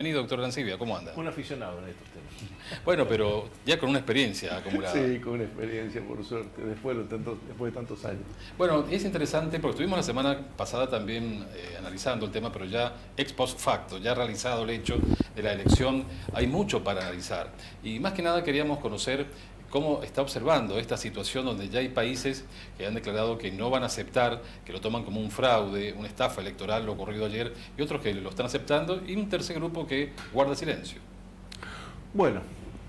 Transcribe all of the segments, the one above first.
Bienvenido, doctor Arancibia, ¿cómo anda? Un aficionado en estos temas. Bueno, pero ya con una experiencia acumulada. Sí, con una experiencia, por suerte, después de tantos años. Bueno, es interesante porque estuvimos la semana pasada también analizando el tema, pero ya ex post facto, ya realizado el hecho de la elección, hay mucho para analizar. Y más que nada queríamos conocer cómo está observando esta situación donde ya hay países que han declarado que no van a aceptar, que lo toman como un fraude, una estafa electoral, lo ocurrido ayer, y otros que lo están aceptando, y un tercer grupo que guarda silencio. Bueno,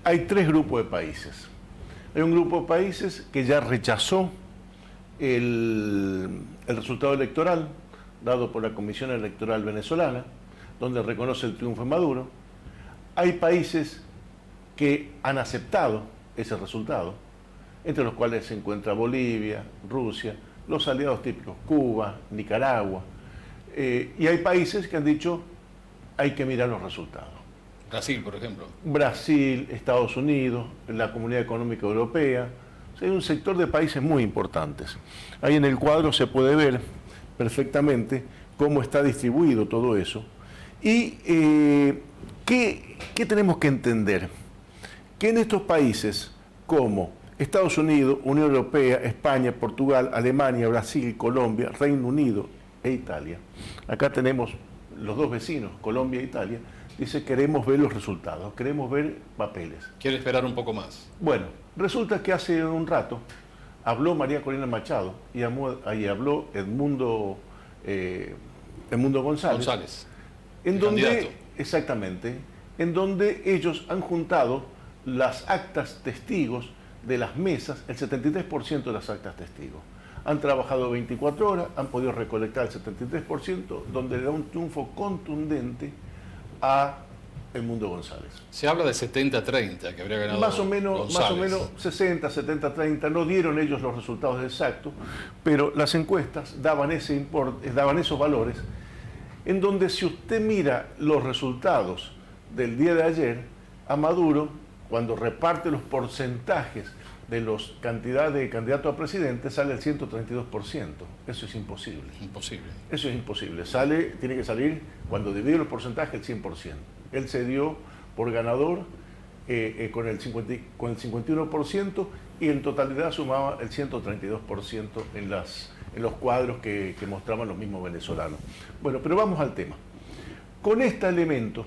hay tres grupos de países. Hay un grupo de países que ya rechazó el resultado electoral dado por la Comisión Electoral Venezolana, donde reconoce el triunfo de Maduro. Hay países que han aceptado ese resultado, entre los cuales se encuentra Bolivia, Rusia, los aliados típicos, Cuba, Nicaragua, y hay países que han dicho hay que mirar los resultados. Brasil, por ejemplo. Brasil, Estados Unidos, la Comunidad Económica Europea, o sea, hay un sector de países muy importantes. Ahí en el cuadro se puede ver perfectamente cómo está distribuido todo eso. Y ¿qué tenemos que entender? Que en estos países como Estados Unidos, Unión Europea, España, Portugal, Alemania, Brasil, Colombia, Reino Unido e Italia, acá tenemos los dos vecinos, Colombia e Italia, dice queremos ver los resultados, queremos ver papeles. Quiere esperar un poco más. Bueno, resulta que hace un rato habló María Corina Machado y habló Edmundo González, en donde, exactamente, en donde ellos han juntado las actas testigos de las mesas, el 73% de las actas testigos. Han trabajado 24 horas, han podido recolectar el 73%, donde le da un triunfo contundente a Edmundo González. Se habla de 70-30, que habría ganado más o menos González. 60, 70, 30, no dieron ellos los resultados exactos, pero las encuestas daban esos valores, en donde si usted mira los resultados del día de ayer, a Maduro, cuando reparte los porcentajes de los cantidades de candidatos a presidente, sale el 132%. Eso es imposible. Imposible. Eso es imposible. Tiene que salir, cuando divide los porcentajes, el 100%. Él se dio por ganador con el 51% y en totalidad sumaba el 132% en los cuadros que mostraban los mismos venezolanos. Bueno, pero vamos al tema. Con este elemento,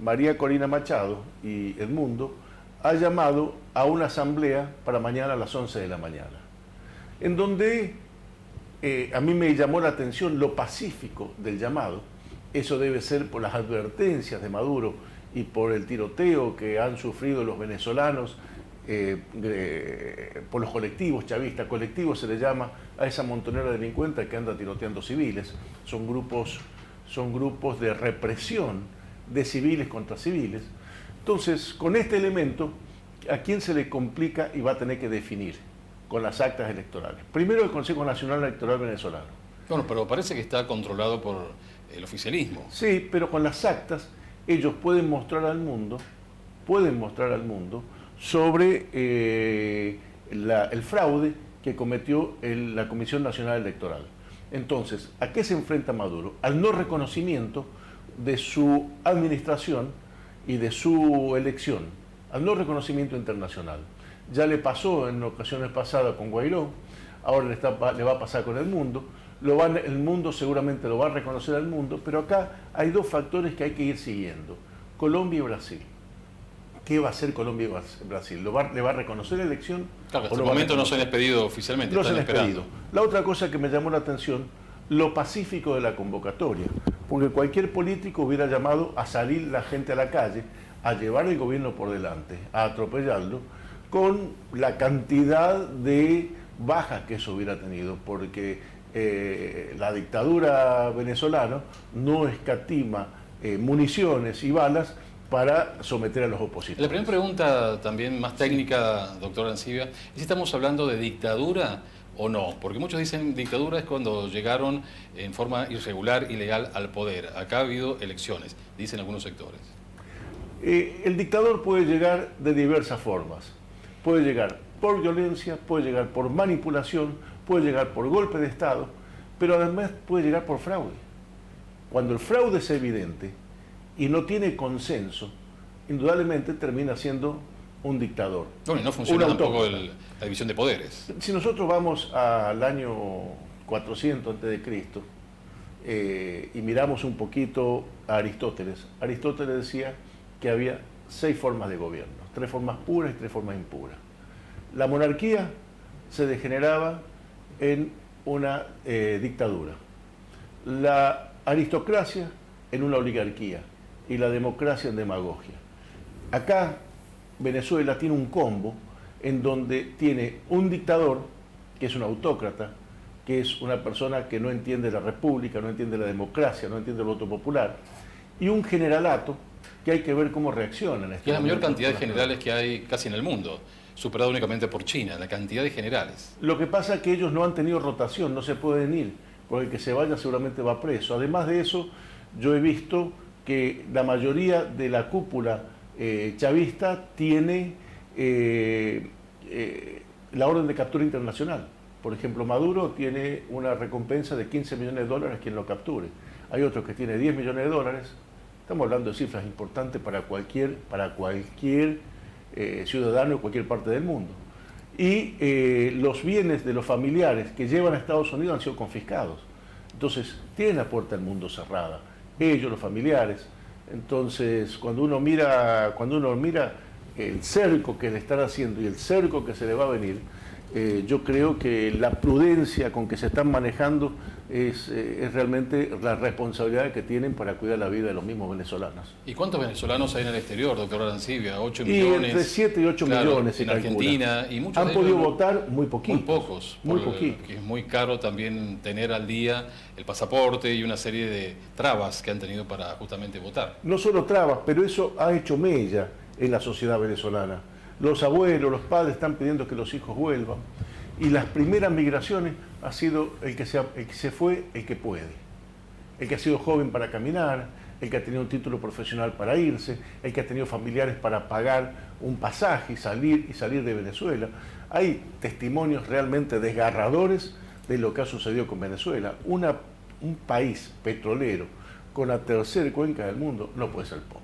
María Corina Machado y Edmundo ha llamado a una asamblea para mañana a las 11 de la mañana, en donde a mí me llamó la atención lo pacífico del llamado. Eso debe ser por las advertencias de Maduro y por el tiroteo que han sufrido los venezolanos por los colectivos chavistas. Colectivos se le llama a esa montonera delincuente que anda tiroteando civiles. Son grupos de represión de civiles contra civiles. Entonces, con este elemento, ¿a quién se le complica y va a tener que definir con las actas electorales? Primero, el Consejo Nacional Electoral Venezolano. Bueno, pero parece que está controlado por el oficialismo. Sí, pero con las actas ellos pueden mostrar al mundo sobre el fraude que cometió la Comisión Nacional Electoral. Entonces, ¿a qué se enfrenta Maduro? Al no reconocimiento de su administración y de su elección, al no reconocimiento internacional. Ya le pasó en ocasiones pasadas con Guaidó, ahora le va a pasar con el mundo. El mundo seguramente lo va a reconocer al mundo, pero acá hay dos factores que hay que ir siguiendo: Colombia y Brasil. ¿Qué va a hacer Colombia y Brasil? ¿Le va a reconocer la elección? Claro, hasta el momento no se han despedido oficialmente. No se han despedido. La otra cosa que me llamó la atención, lo pacífico de la convocatoria, porque cualquier político hubiera llamado a salir la gente a la calle, a llevar el gobierno por delante, a atropellarlo, con la cantidad de bajas que eso hubiera tenido, porque la dictadura venezolana no escatima municiones y balas para someter a los opositores. La primera pregunta, también más técnica, doctor Arancibia, es si estamos hablando de dictadura o no, porque muchos dicen dictadura es cuando llegaron en forma irregular, ilegal al poder. Acá ha habido elecciones, dicen algunos sectores. El dictador puede llegar de diversas formas. Puede llegar por violencia, puede llegar por manipulación, puede llegar por golpe de Estado, pero además puede llegar por fraude. Cuando el fraude es evidente y no tiene consenso, indudablemente termina siendo un dictador. Bueno, y no funciona tampoco la división de poderes. Si nosotros vamos al año 400 a.C. Y miramos un poquito a Aristóteles, Aristóteles decía que había 6 formas de gobierno, 3 formas puras y 3 formas impuras. La monarquía se degeneraba en una dictadura, la aristocracia en una oligarquía y la democracia en demagogia. Acá Venezuela tiene un combo en donde tiene un dictador que es un autócrata, que es una persona que no entiende la república, no entiende la democracia, no entiende el voto popular, y un generalato que hay que ver cómo reacciona en este Y es la mayor momento cantidad de con las generales que hay casi en el mundo, superado únicamente por China, la cantidad de generales. Lo que pasa es que ellos no han tenido rotación, no se pueden ir, porque el que se vaya seguramente va preso. Además de eso, yo he visto que la mayoría de la cúpula chavista tiene la orden de captura internacional. Por ejemplo, Maduro tiene una recompensa de $15 millones quien lo capture. Hay otros que tiene $10 millones. Estamos hablando de cifras importantes para cualquier ciudadano de cualquier parte del mundo. Y los bienes de los familiares que llevan a Estados Unidos han sido confiscados. Entonces, tienen la puerta del mundo cerrada. Ellos, los familiares. Entonces, cuando uno mira el cerco que le están haciendo y el cerco que se le va a venir, yo creo que la prudencia con que se están manejando es realmente la responsabilidad que tienen para cuidar la vida de los mismos venezolanos. ¿Y cuántos venezolanos hay en el exterior, doctor Arancibia? 8 Y millones. entre 7 y 8 millones se en calcula. Argentina. Y muchos han de podido ellos, votar muy poquitos. Muy pocos. Muy poquitos. Que es muy caro también tener al día el pasaporte y una serie de trabas que han tenido para justamente votar. No solo trabas, pero eso ha hecho mella en la sociedad venezolana. Los abuelos, los padres están pidiendo que los hijos vuelvan. Y las primeras migraciones ha sido el que se fue, el que puede. El que ha sido joven para caminar, el que ha tenido un título profesional para irse, el que ha tenido familiares para pagar un pasaje y salir de Venezuela. Hay testimonios realmente desgarradores de lo que ha sucedido con Venezuela. Un país petrolero con la tercera cuenca del mundo no puede ser pobre.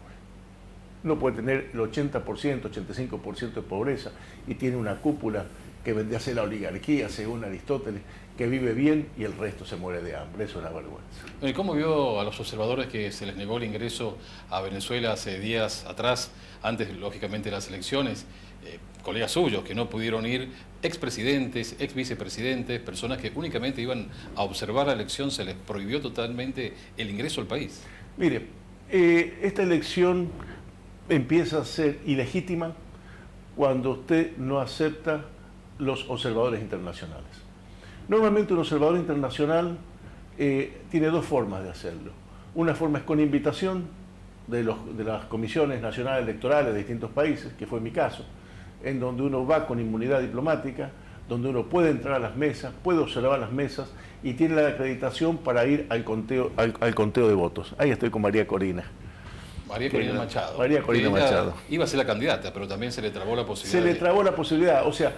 No puede tener el 80%, 85% de pobreza y tiene una cúpula que vendría a ser la oligarquía, según Aristóteles, que vive bien y el resto se muere de hambre. Eso es una vergüenza. ¿Y cómo vio a los observadores que se les negó el ingreso a Venezuela hace días atrás, antes, lógicamente, de las elecciones? Colegas suyos que no pudieron ir, expresidentes, exvicepresidentes, personas que únicamente iban a observar la elección, se les prohibió totalmente el ingreso al país. Mire, esta elección empieza a ser ilegítima cuando usted no acepta los observadores internacionales. Normalmente un observador internacional tiene 2 formas de hacerlo. Una forma es con invitación de las comisiones nacionales electorales de distintos países, que fue mi caso, en donde uno va con inmunidad diplomática, donde uno puede entrar a las mesas, puede observar las mesas y tiene la acreditación para ir al conteo de votos. Ahí estoy con María Corina. María Corina Machado. María Corina Machado. Iba a ser la candidata, pero también se le trabó la posibilidad. Se le trabó la posibilidad. O sea,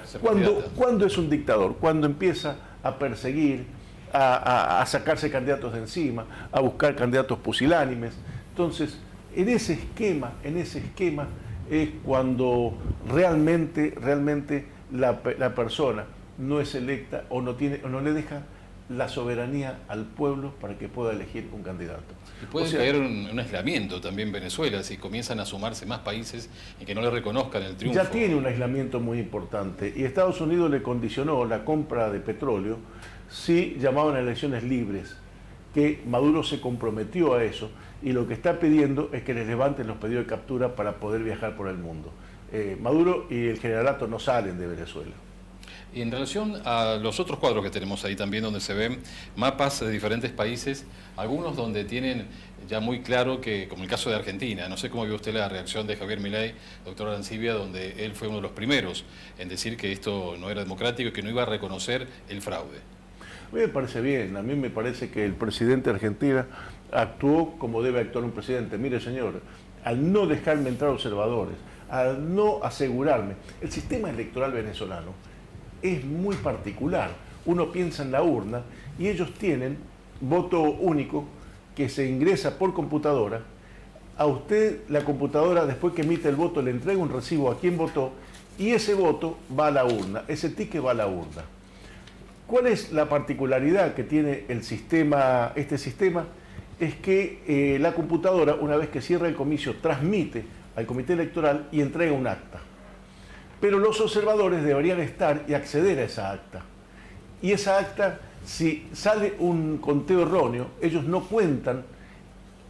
¿cuándo es un dictador? Cuando empieza a perseguir, a sacarse candidatos de encima, a buscar candidatos pusilánimes. Entonces, en ese esquema es cuando realmente la persona no es electa o no le deja la soberanía al pueblo para que pueda elegir un candidato. Y puede caer un aislamiento también Venezuela si comienzan a sumarse más países y que no le reconozcan el triunfo. Ya tiene un aislamiento muy importante y Estados Unidos le condicionó la compra de petróleo si llamaban a elecciones libres, que Maduro se comprometió a eso y lo que está pidiendo es que les levanten los pedidos de captura para poder viajar por el mundo. Maduro y el generalato no salen de Venezuela. Y en relación a los otros cuadros que tenemos ahí también, donde se ven mapas de diferentes países, algunos donde tienen ya muy claro que, como el caso de Argentina, no sé cómo vio usted la reacción de Javier Milei, doctor Arancibia, donde él fue uno de los primeros en decir que esto no era democrático y que no iba a reconocer el fraude. A mí me parece bien, a mí me parece que el presidente de Argentina actuó como debe actuar un presidente. Mire, señor, al no dejarme entrar observadores, al no asegurarme, el sistema electoral venezolano es muy particular. Uno piensa en la urna y ellos tienen voto único que se ingresa por computadora a usted la computadora, después que emite el voto, le entrega un recibo a quien votó y ese voto va a la urna, ese ticket va a la urna. ¿Cuál es la particularidad que tiene el sistema, este sistema? Es que la computadora, una vez que cierra el comicio, transmite al comité electoral y entrega un acta. Pero los observadores deberían estar y acceder a esa acta. Y esa acta, si sale un conteo erróneo, ellos no cuentan,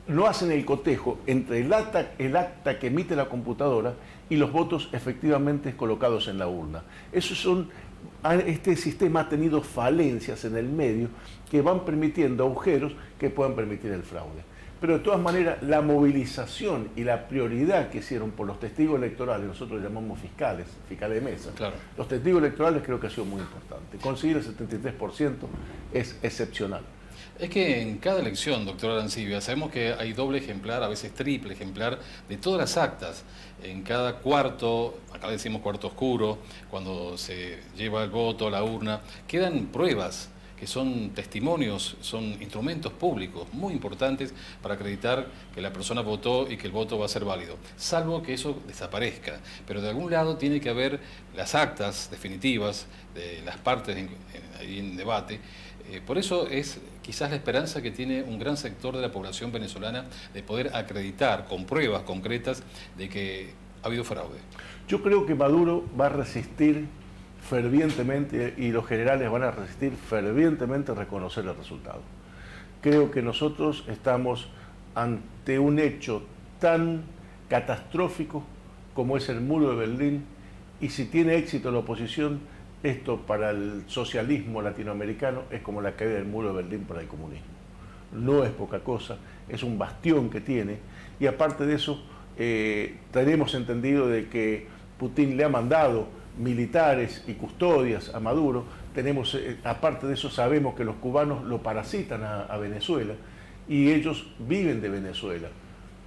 no hacen el cotejo entre el acta que emite la computadora y los votos efectivamente colocados en la urna. Este sistema ha tenido falencias en el medio que van permitiendo agujeros que puedan permitir el fraude. Pero de todas maneras, la movilización y la prioridad que hicieron por los testigos electorales, nosotros llamamos fiscales de mesa, claro. Los testigos electorales creo que ha sido muy importante. Conseguir el 73% es excepcional. Es que en cada elección, doctor Arancibia, sabemos que hay doble ejemplar, a veces triple ejemplar, de todas las actas. En cada cuarto, acá le decimos cuarto oscuro, cuando se lleva el voto a la urna, quedan pruebas que son testimonios, son instrumentos públicos muy importantes para acreditar que la persona votó y que el voto va a ser válido, salvo que eso desaparezca. Pero de algún lado tiene que haber las actas definitivas de las partes ahí en debate. Por eso es quizás la esperanza que tiene un gran sector de la población venezolana de poder acreditar con pruebas concretas de que ha habido fraude. Yo creo que Maduro va a resistir fervientemente y los generales van a resistir fervientemente a reconocer el resultado. Creo que nosotros estamos ante un hecho tan catastrófico como es el muro de Berlín, y si tiene éxito la oposición, esto para el socialismo latinoamericano es como la caída del muro de Berlín para el comunismo. No es poca cosa, es un bastión que tiene, y aparte de eso tenemos entendido de que Putin le ha mandado militares y custodias a Maduro. Aparte de eso, sabemos que los cubanos lo parasitan a Venezuela y ellos viven de Venezuela.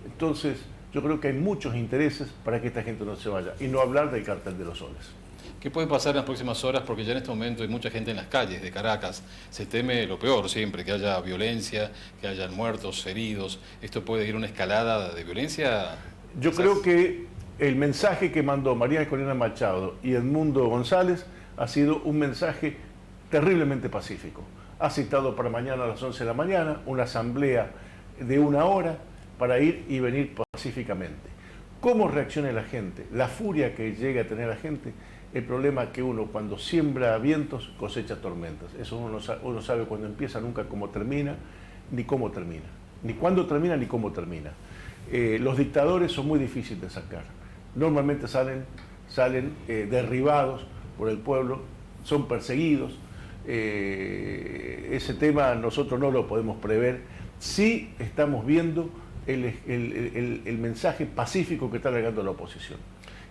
Entonces, yo creo que hay muchos intereses para que esta gente no se vaya, y no hablar del cartel de los soles. ¿Qué puede pasar en las próximas horas? Porque ya en este momento hay mucha gente en las calles de Caracas. Se teme lo peor siempre, que haya violencia, que hayan muertos, heridos. ¿Esto puede ir a una escalada de violencia? Yo creo que el mensaje que mandó María Corina Machado y Edmundo González ha sido un mensaje terriblemente pacífico. Ha citado para mañana a las 11 de la mañana una asamblea de 1 hora para ir y venir pacíficamente. ¿Cómo reacciona la gente? La furia que llega a tener la gente. El problema es que uno cuando siembra vientos cosecha tormentas. Eso uno sabe cuando empieza, nunca cómo termina, ni cómo termina. Ni cuándo termina, ni cómo termina. Los dictadores son muy difíciles de sacar. Normalmente salen derribados por el pueblo, son perseguidos. Ese tema nosotros no lo podemos prever. Sí estamos viendo el mensaje pacífico que está largando la oposición.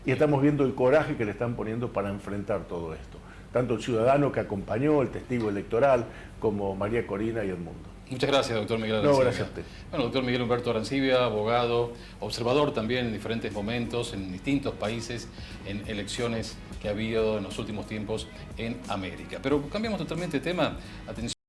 Y estamos viendo el coraje que le están poniendo para enfrentar todo esto. Tanto el ciudadano que acompañó, el testigo electoral, como María Corina y Edmundo. Muchas gracias, doctor Miguel Arancibia. No, gracias a usted. Bueno, doctor Miguel Humberto Arancibia, abogado, observador también en diferentes momentos, en distintos países, en elecciones que ha habido en los últimos tiempos en América. Pero cambiamos totalmente de tema. Atención.